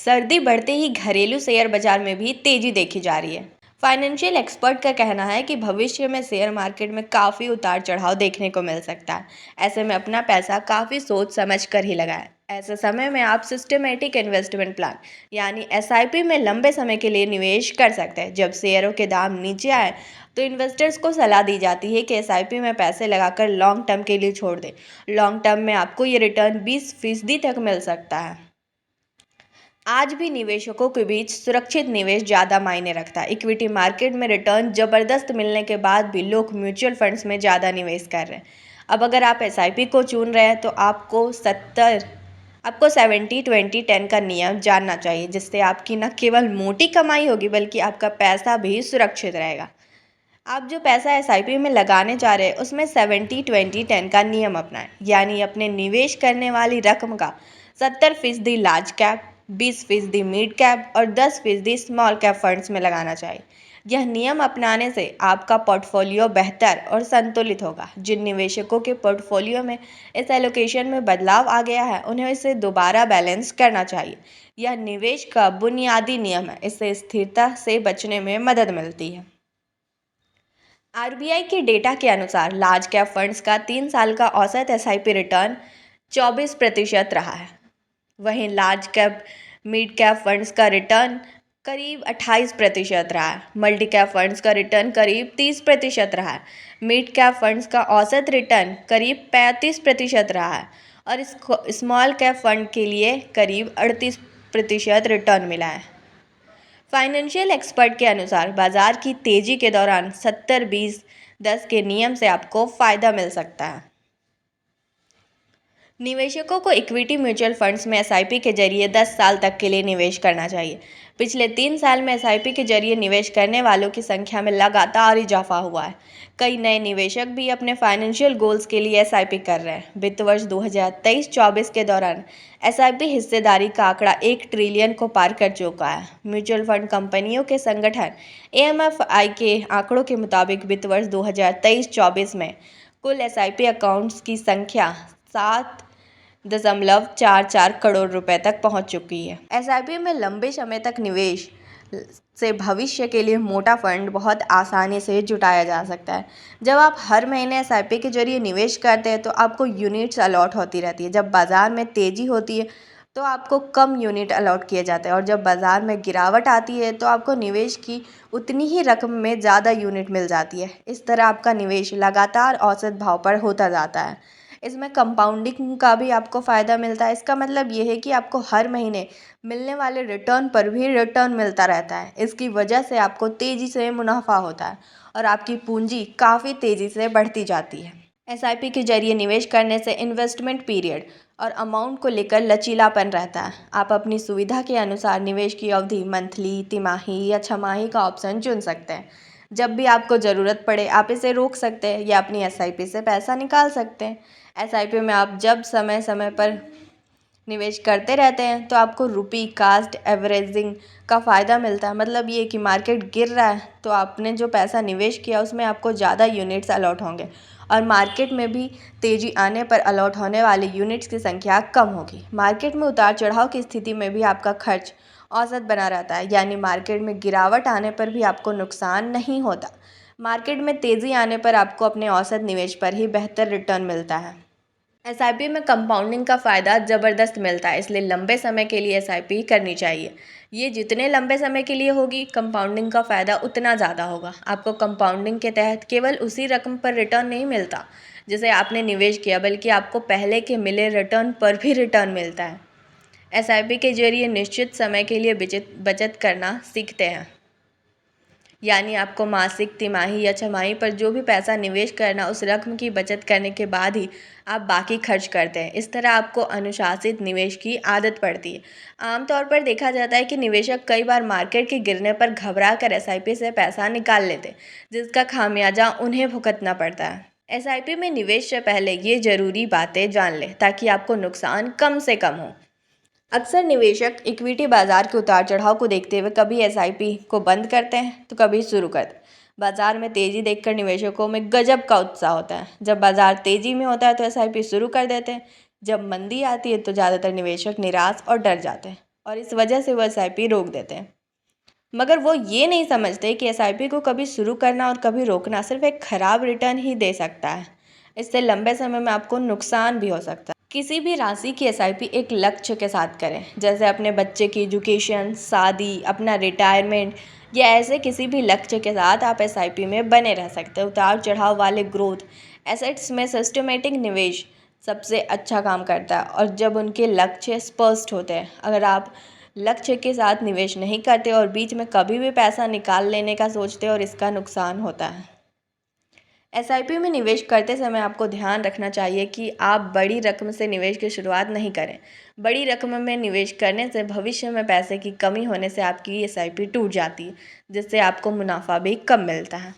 सर्दी बढ़ते ही घरेलू शेयर बाजार में भी तेजी देखी जा रही है। फाइनेंशियल एक्सपर्ट का कहना है कि भविष्य में शेयर मार्केट में काफ़ी उतार चढ़ाव देखने को मिल सकता है। ऐसे में अपना पैसा काफ़ी सोच समझ कर ही लगाएं। ऐसे समय में आप सिस्टमेटिक इन्वेस्टमेंट प्लान यानी एसआईपी में लंबे समय के लिए निवेश कर सकते हैं। जब शेयरों के दाम नीचे आए तो इन्वेस्टर्स को सलाह दी जाती है कि एसआईपी में पैसे लगाकर लॉन्ग टर्म के लिए छोड़ दें। लॉन्ग टर्म में आपको ये रिटर्न 20% तक मिल सकता है। आज भी निवेशकों के बीच सुरक्षित निवेश ज़्यादा मायने रखता है। इक्विटी मार्केट में रिटर्न ज़बरदस्त मिलने के बाद भी लोग म्यूचुअल फंड्स में ज़्यादा निवेश कर रहे हैं। अब अगर आप एसआईपी को चुन रहे हैं तो आपको 70-20-10 का नियम जानना चाहिए, जिससे आपकी न केवल मोटी कमाई होगी बल्कि आपका पैसा भी सुरक्षित रहेगा। आप जो पैसा एसआईपी में लगाने जा रहे हैं उसमें 70-20-10 का नियम अपनाएं, यानी अपने निवेश करने वाली रकम का 70% लार्ज कैप, 20% मिड कैप और 10% स्मॉल कैप फंड्स में लगाना चाहिए। यह नियम अपनाने से आपका पोर्टफोलियो बेहतर और संतुलित होगा। जिन निवेशकों के पोर्टफोलियो में इस एलोकेशन में बदलाव आ गया है उन्हें इसे दोबारा बैलेंस करना चाहिए। यह निवेश का बुनियादी नियम है, इससे स्थिरता से बचने में मदद मिलती है। आरबीआई के डेटा के अनुसार लार्ज कैप फंड्स का 3 साल का औसत एसआईपी रिटर्न 24% रहा है। वहीं large cap mid cap funds का रिटर्न करीब 28% रहा है। मल्टी कैप फंड्स का रिटर्न करीब 30% रहा है। मिड कैप फंड्स का औसत रिटर्न करीब 35% रहा है और स्मॉल कैप फंड के लिए करीब 38% रिटर्न मिला है। फाइनेंशियल एक्सपर्ट के अनुसार बाजार की तेजी के दौरान 70-20-10 के नियम से आपको फ़ायदा मिल सकता है। निवेशकों को इक्विटी म्यूचुअल फंड्स में एसआईपी के जरिए 10 साल तक के लिए निवेश करना चाहिए। पिछले 3 साल में एसआईपी के जरिए निवेश करने वालों की संख्या में लगातार इजाफा हुआ है। कई नए निवेशक भी अपने फाइनेंशियल गोल्स के लिए एसआईपी कर रहे हैं। वित्त वर्ष 2023-24 के दौरान एसआईपी हिस्सेदारी का आंकड़ा 1 ट्रिलियन को पार कर चुका है। म्यूचुअल फंड कंपनियों के संगठन एएमएफआई के आंकड़ों के मुताबिक वित्त वर्ष 2023-24 में कुल एसआईपी अकाउंट्स की संख्या 7.44 करोड़ रुपए तक पहुंच चुकी है। एसआईपी में लंबे समय तक निवेश से भविष्य के लिए मोटा फंड बहुत आसानी से जुटाया जा सकता है। जब आप हर महीने एसआईपी के जरिए निवेश करते हैं तो आपको यूनिट्स अलॉट होती रहती है। जब बाज़ार में तेज़ी होती है तो आपको कम यूनिट अलॉट किए जाते हैं और जब बाज़ार में गिरावट आती है तो आपको निवेश की उतनी ही रकम में ज़्यादा यूनिट मिल जाती है। इस तरह आपका निवेश लगातार औसत भाव पर होता जाता है। इसमें कंपाउंडिंग का भी आपको फ़ायदा मिलता है। इसका मतलब ये है कि आपको हर महीने मिलने वाले रिटर्न पर भी रिटर्न मिलता रहता है। इसकी वजह से आपको तेज़ी से मुनाफा होता है और आपकी पूंजी काफ़ी तेज़ी से बढ़ती जाती है। एसआईपी के जरिए निवेश करने से इन्वेस्टमेंट पीरियड और अमाउंट को लेकर लचीलापन रहता है। आप अपनी सुविधा के अनुसार निवेश की अवधि मंथली, तिमाही या छमाही का ऑप्शन चुन सकते हैं। जब भी आपको ज़रूरत पड़े आप इसे रोक सकते हैं या अपनी एसआईपी से पैसा निकाल सकते हैं। एसआईपी में आप जब समय समय पर निवेश करते रहते हैं तो आपको रुपी कास्ट एवरेजिंग का फ़ायदा मिलता है। मतलब ये कि मार्केट गिर रहा है तो आपने जो पैसा निवेश किया उसमें आपको ज़्यादा यूनिट्स अलॉट होंगे और मार्केट में भी तेज़ी आने पर अलॉट होने वाले यूनिट्स की संख्या कम होगी। मार्केट में उतार चढ़ाव की स्थिति में भी आपका खर्च औसत बना रहता है, यानी मार्केट में गिरावट आने पर भी आपको नुकसान नहीं होता। मार्केट में तेज़ी आने पर आपको अपने औसत निवेश पर ही बेहतर रिटर्न मिलता है। एसआईपी में कंपाउंडिंग का फ़ायदा ज़बरदस्त मिलता है, इसलिए लंबे समय के लिए एसआईपी करनी चाहिए। ये जितने लंबे समय के लिए होगी कंपाउंडिंग का फ़ायदा उतना ज़्यादा होगा। आपको कंपाउंडिंग के तहत केवल उसी रकम पर रिटर्न नहीं मिलता जिसे आपने निवेश किया, बल्कि आपको पहले के मिले रिटर्न पर भी रिटर्न मिलता है। एसआईपी के जरिए निश्चित समय के लिए बचत करना सीखते हैं, यानी आपको मासिक, तिमाही या छमाही पर जो भी पैसा निवेश करना उस रकम की बचत करने के बाद ही आप बाकी खर्च करते हैं। इस तरह आपको अनुशासित निवेश की आदत पड़ती है। आमतौर पर देखा जाता है कि निवेशक कई बार मार्केट के गिरने पर घबरा कर एसआईपी से पैसा निकाल लेते हैं, जिसका खामियाजा उन्हें भुगतना पड़ता है। एसआईपी में निवेश से पहले ये ज़रूरी बातें जान लें ताकि आपको नुकसान कम से कम हो। अक्सर निवेशक इक्विटी बाजार के उतार चढ़ाव को देखते हुए कभी एसआईपी को बंद करते हैं तो कभी शुरू करते हैं। बाजार में तेजी देखकर निवेशकों में गजब का उत्साह होता है। जब बाजार तेजी में होता है तो एसआईपी शुरू कर देते हैं। जब मंदी आती है तो ज़्यादातर निवेशक निराश और डर जाते हैं। और इस वजह से वो एसआईपी रोक देते हैं। मगर वो ये नहीं समझते कि एसआईपी को कभी शुरू करना और कभी रोकना सिर्फ एक खराब रिटर्न ही दे सकता है। इससे लंबे समय में आपको नुकसान भी हो सकता है। किसी भी राशि की एसआईपी एक लक्ष्य के साथ करें, जैसे अपने बच्चे की एजुकेशन, शादी, अपना रिटायरमेंट या ऐसे किसी भी लक्ष्य के साथ आप एसआईपी में बने रह सकते हैं। उतार चढ़ाव वाले ग्रोथ एसेट्स में सिस्टमेटिक निवेश सबसे अच्छा काम करता है और जब उनके लक्ष्य स्पष्ट होते हैं। अगर आप लक्ष्य के साथ निवेश नहीं करते और बीच में कभी भी पैसा निकाल लेने का सोचते और इसका नुकसान होता है। एसआईपी में निवेश करते समय आपको ध्यान रखना चाहिए कि आप बड़ी रकम से निवेश की शुरुआत नहीं करें। बड़ी रकम में निवेश करने से भविष्य में पैसे की कमी होने से आपकी एसआईपी टूट जाती है, जिससे आपको मुनाफा भी कम मिलता है।